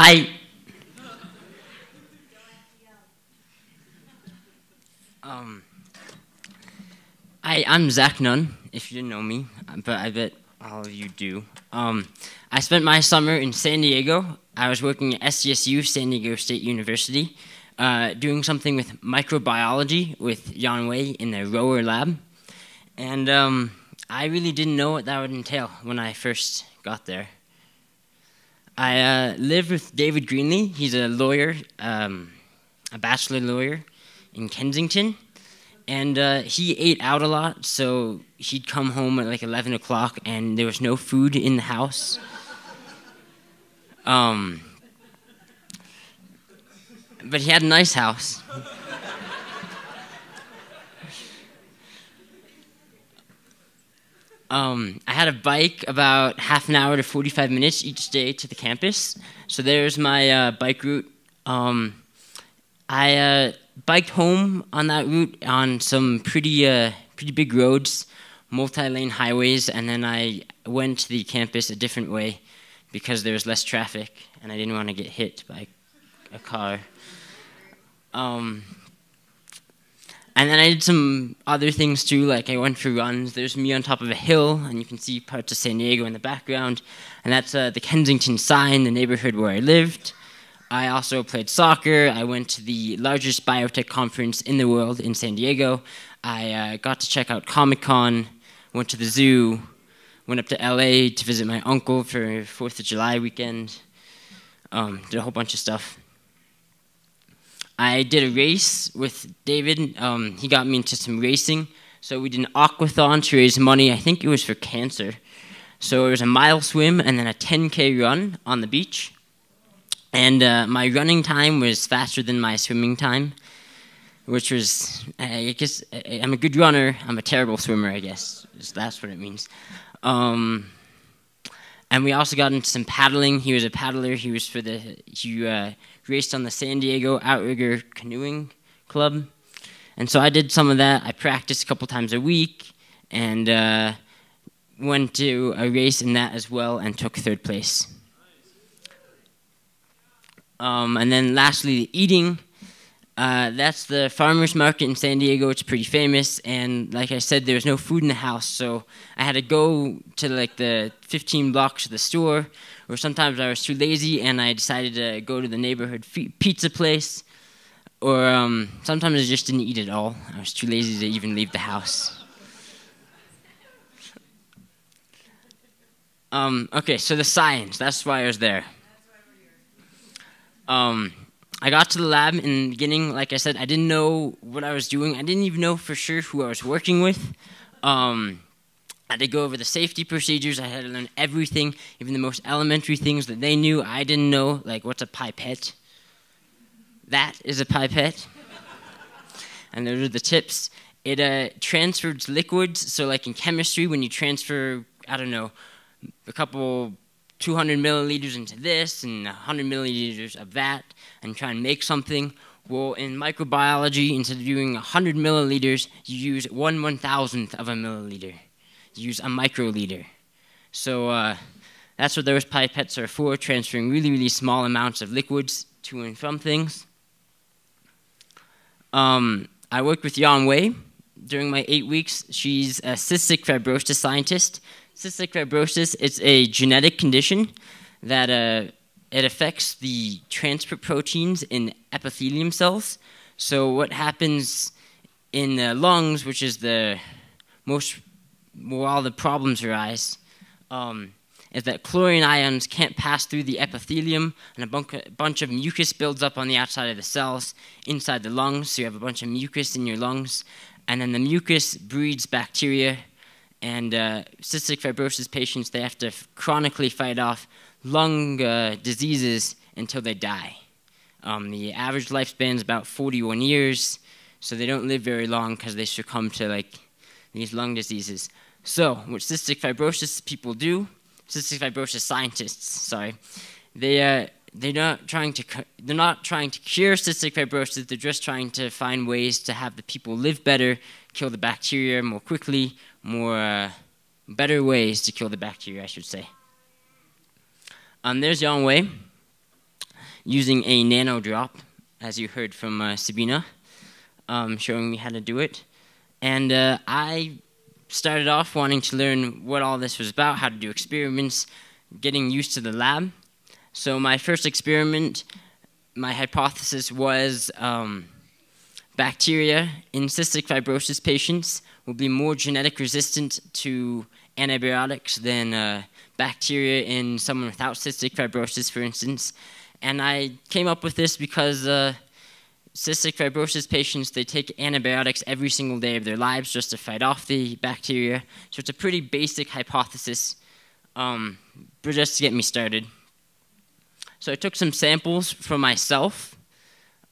Hi. Um, I'm Zach Nunn, if you didn't know me, but I bet all of you do. I spent my summer in San Diego. I was working at SDSU, San Diego State University, doing something with microbiology with Yan Wei in the rower lab. And I really didn't know what that would entail when I first got there. I lived with David Greenlee. He's a lawyer, a bachelor lawyer in Kensington. And he ate out a lot, so he'd come home at like 11 o'clock and there was no food in the house. But he had a nice house. I had a bike about half an hour to 45 minutes each day to the campus. So there's my bike route. I biked home on that route on some pretty big roads, multi-lane highways, and then I went to the campus a different way because there was less traffic and I didn't want to get hit by a car. And then I did some other things too, like I went for runs. There's me on top of a hill, and you can see parts of San Diego in the background, and that's the Kensington sign, the neighborhood where I lived. I also played soccer. I went to the largest biotech conference in the world in San Diego. I got to check out Comic-Con, went to the zoo, went up to LA to visit my uncle for 4th of July weekend, did a whole bunch of stuff. I did a race with David. He got me into some racing. So we did an aquathon to raise money. I think it was for cancer. So it was a mile swim and then a 10K run on the beach. And my running time was faster than my swimming time, which was, I guess, I'm a good runner. I'm a terrible swimmer, I guess. That's what it means. And we also got into some paddling. He was a paddler. He raced on the San Diego Outrigger Canoeing Club. And so I did some of that. I practiced a couple times a week and went to a race in that as well and took 3rd place. And then lastly, the eating. That's the farmer's market in San Diego. It's pretty famous, and like I said, there was no food in the house, so I had to go to like the 15 blocks of the store, or sometimes I was too lazy and I decided to go to the neighborhood pizza place, or sometimes I just didn't eat at all. I was too lazy to even leave the house. Okay, so the science, that's why I was there. I got to the lab in the beginning. Like I said, I didn't know what I was doing. I didn't even know for sure who I was working with. I had to go over the safety procedures. I had to learn everything, even the most elementary things that they knew. I didn't know, like what's a pipette? That is a pipette. And those are the tips. It transfers liquids. So like in chemistry, when you transfer, I don't know, a couple 200 milliliters into this and 100 milliliters of that and try and make something. Well, in microbiology, instead of doing 100 milliliters, you use 1/1000th of a milliliter. You use a microliter. So that's what those pipettes are for, transferring really, really small amounts of liquids to and from things. I worked with Yan Wei during my 8 weeks. She's a cystic fibrosis scientist. Cystic fibrosis is a genetic condition that it affects the transport proteins in epithelium cells. So what happens in the lungs, which is where all the problems arise, is that chlorine ions can't pass through the epithelium, and a bunch of mucus builds up on the outside of the cells inside the lungs. So you have a bunch of mucus in your lungs, and then the mucus breeds bacteria. And cystic fibrosis patients, they have to chronically fight off lung diseases until they die. The average lifespan is about 41 years, so they don't live very long because they succumb to like these lung diseases. So what cystic fibrosis people do, cystic fibrosis scientists, sorry, they're not trying to cure cystic fibrosis. They're just trying to find ways to have the people live better, kill the bacteria more quickly, better ways to kill the bacteria, I should say. There's Yan Wei. using a nano drop, as you heard from Sabina, showing me how to do it. And I started off wanting to learn what all this was about, how to do experiments, getting used to the lab. So my first experiment, my hypothesis was bacteria in cystic fibrosis patients will be more genetic resistant to antibiotics than bacteria in someone without cystic fibrosis, for instance. And I came up with this because cystic fibrosis patients, they take antibiotics every single day of their lives just to fight off the bacteria. So it's a pretty basic hypothesis, but just to get me started. So I took some samples from myself,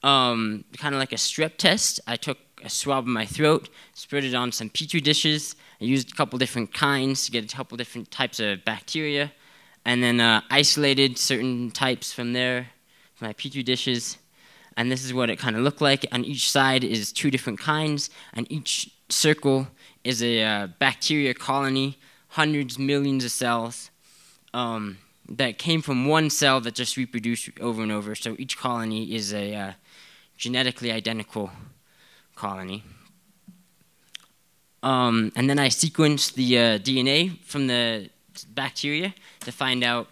kind of like a strep test. I took a swab of my throat, spread it on some petri dishes. I used a couple different kinds to get a couple different types of bacteria, and then isolated certain types from there, from my petri dishes. And this is what it kind of looked like. On each side is 2 different kinds, and each circle is a bacteria colony, hundreds, millions of cells that came from one cell that just reproduced over and over. So each colony is a genetically identical colony. And then I sequenced the DNA from the bacteria to find out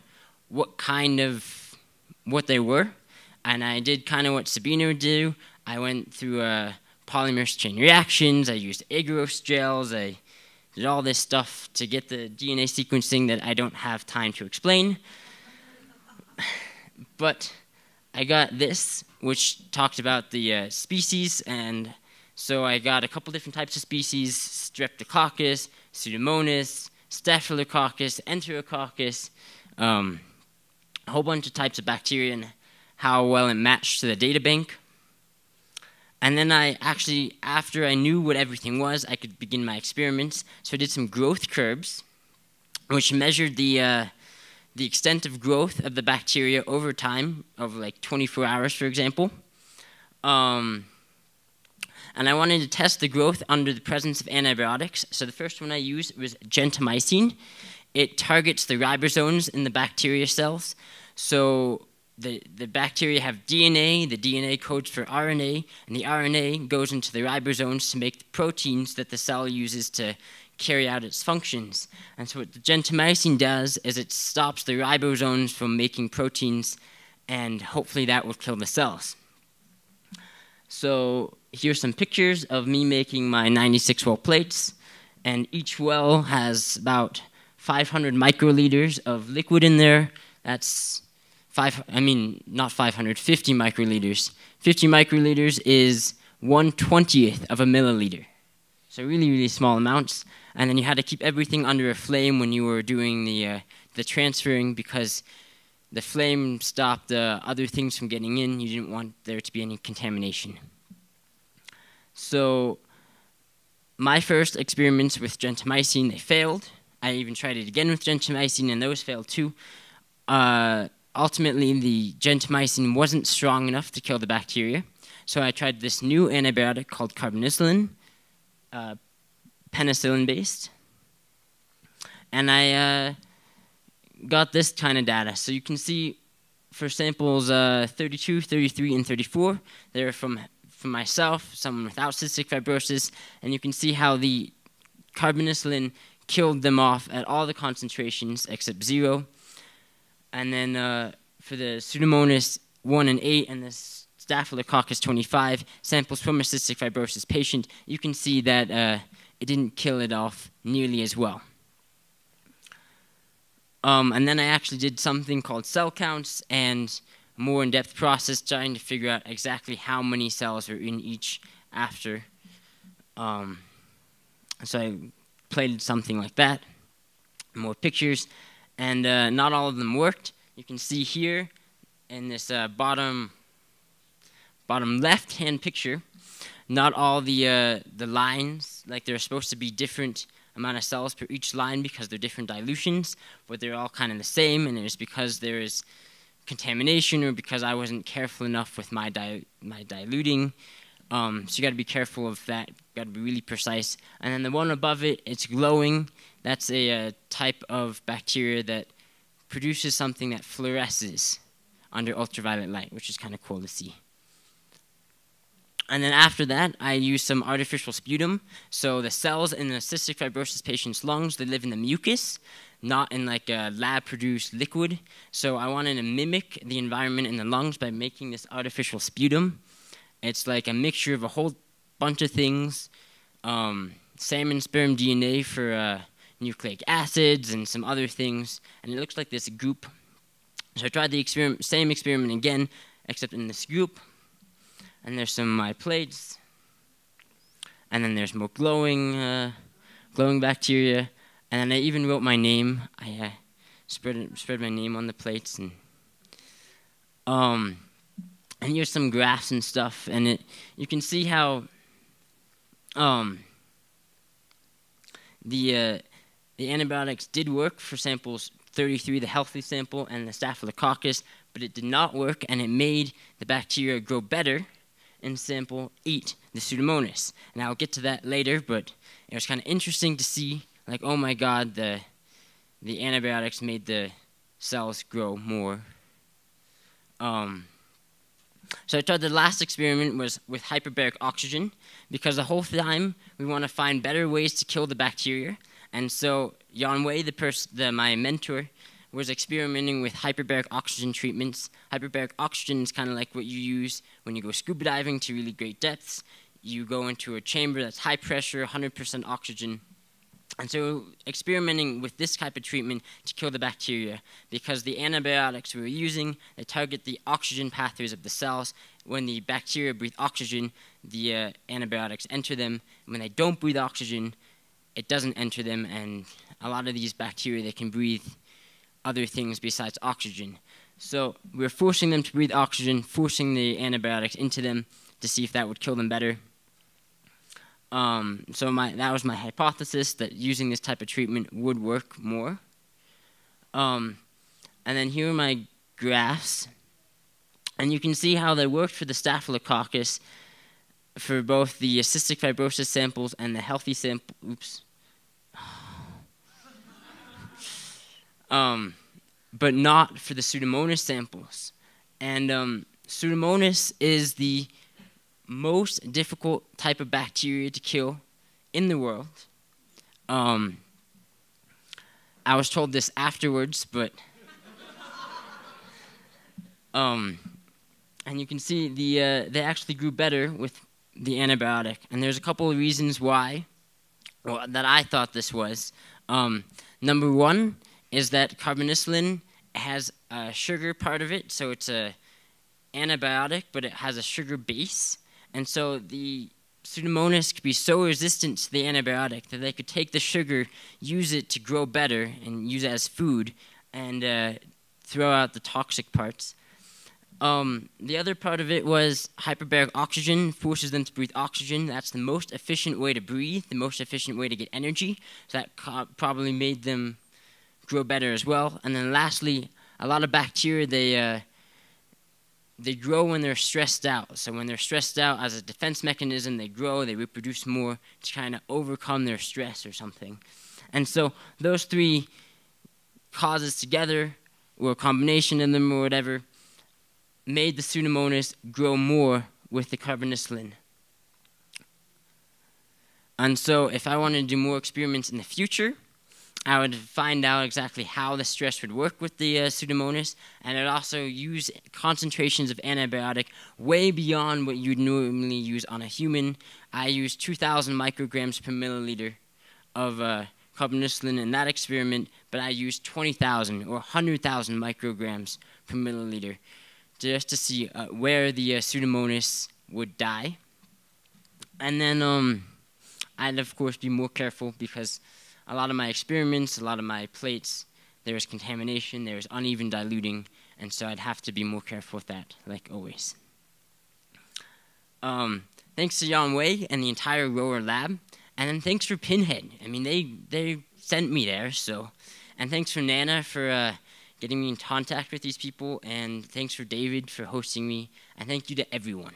what they were. And I did kind of what Sabina would do. I went through polymerase chain reactions. I used agarose gels. I did all this stuff to get the DNA sequencing that I don't have time to explain. But I got this, which talked about the species. And so I got a couple different types of species: Streptococcus, Pseudomonas, Staphylococcus, Enterococcus, a whole bunch of types of bacteria and how well it matched to the data bank. And then I actually, after I knew what everything was, I could begin my experiments. So I did some growth curves, which measured the extent of growth of the bacteria over time, over like 24 hours, for example. And I wanted to test the growth under the presence of antibiotics. So the first one I used was gentamicin. It targets the ribosomes in the bacteria cells. So the bacteria have DNA, the DNA codes for RNA, and the RNA goes into the ribosomes to make the proteins that the cell uses to carry out its functions. And so what the gentamicin does is it stops the ribosomes from making proteins, and hopefully that will kill the cells. So here's some pictures of me making my 96-well plates, and each well has about 500 microliters of liquid in there. That's not 500, 50 microliters. 50 microliters is 1/20th of a milliliter. So really, really small amounts. And then you had to keep everything under a flame when you were doing the transferring, because the flame stopped other things from getting in. You didn't want there to be any contamination. So my first experiments with gentamicin, they failed. I even tried it again with gentamicin, and those failed too. Ultimately, the gentamicin wasn't strong enough to kill the bacteria. So I tried this new antibiotic called carbonicillin, penicillin-based. And I got this kind of data. So you can see for samples 32, 33, and 34, they're from myself, someone without cystic fibrosis. And you can see how the carbonicillin killed them off at all the concentrations except 0. And then for the Pseudomonas 1 and 8 and the Staphylococcus 25 samples from a cystic fibrosis patient, you can see that it didn't kill it off nearly as well. And then I actually did something called cell counts and a more in-depth process trying to figure out exactly how many cells are in each after. So I played something like that, more pictures. And not all of them worked. You can see here in this bottom left-hand picture, not all the lines, like there are supposed to be different amount of cells per each line because they're different dilutions, but they're all kind of the same, and it's because there is contamination or because I wasn't careful enough with my diluting. So you got to be careful of that. Got to be really precise. And then the one above it, it's glowing. That's a type of bacteria that produces something that fluoresces under ultraviolet light, which is kind of cool to see. And then after that, I used some artificial sputum. So the cells in the cystic fibrosis patient's lungs, they live in the mucus, not in like a lab-produced liquid. So I wanted to mimic the environment in the lungs by making this artificial sputum. It's like a mixture of a whole bunch of things, salmon sperm DNA for nucleic acids and some other things, and it looks like this goop. So I tried the same experiment again, except in this goop. And there's some of my plates, and then there's more glowing bacteria, and then I even wrote my name. I spread my name on the plates, and here's some graphs and stuff, and you can see how the antibiotics did work for samples 33, the healthy sample, and the Staphylococcus, but it did not work, and it made the bacteria grow better in sample 8, the Pseudomonas. And I'll get to that later, but it was kind of interesting to see, like, oh my god, the antibiotics made the cells grow more. So I tried the last experiment was with hyperbaric oxygen, because the whole time we want to find better ways to kill the bacteria. And so Jan Wei, my mentor, was experimenting with hyperbaric oxygen treatments. Hyperbaric oxygen is kind of like what you use when you go scuba diving to really great depths. You go into a chamber that's high pressure, 100% oxygen. And so experimenting with this type of treatment to kill the bacteria, because the antibiotics we were using, they target the oxygen pathways of the cells. When the bacteria breathe oxygen, the antibiotics enter them. When they don't breathe oxygen, it doesn't enter them, and a lot of these bacteria, they can breathe other things besides oxygen. So we're forcing them to breathe oxygen, forcing the antibiotics into them to see if that would kill them better. So that was my hypothesis, that using this type of treatment would work more. And then here are my graphs. And you can see how they worked for the Staphylococcus for both the cystic fibrosis samples and the healthy sample. Oops. But not for the Pseudomonas samples. And Pseudomonas is the most difficult type of bacteria to kill in the world. I was told this afterwards, but and you can see they actually grew better with the antibiotic. And there's a couple of reasons why, well, that I thought this was. Number one is that carbonicillin has a sugar part of it, so it's a antibiotic, but it has a sugar base. And so the Pseudomonas could be so resistant to the antibiotic that they could take the sugar, use it to grow better, and use it as food, and throw out the toxic parts. The other part of it was hyperbaric oxygen forces them to breathe oxygen. That's the most efficient way to breathe, the most efficient way to get energy. So that probably made them grow better as well. And then lastly, a lot of bacteria, they grow when they're stressed out. So when they're stressed out as a defense mechanism, they grow, they reproduce more to kind of overcome their stress or something. And so those three causes together, or a combination of them or whatever, made the Pseudomonas grow more with the carbonicillin. And so if I wanted to do more experiments in the future, I would find out exactly how the stress would work with the Pseudomonas, and I'd also use concentrations of antibiotic way beyond what you'd normally use on a human. I used 2,000 micrograms per milliliter of carbonicillin in that experiment, but I used 20,000 or 100,000 micrograms per milliliter just to see where the Pseudomonas would die. And then I'd, of course, be more careful because a lot of my experiments, a lot of my plates, there was contamination, there was uneven diluting, and so I'd have to be more careful with that, like always. Thanks to Jan Wei and the entire Rower lab, and then thanks for Pinhead. I mean, they sent me there, so. And thanks for Nana for getting me in contact with these people, and thanks for David for hosting me, and thank you to everyone.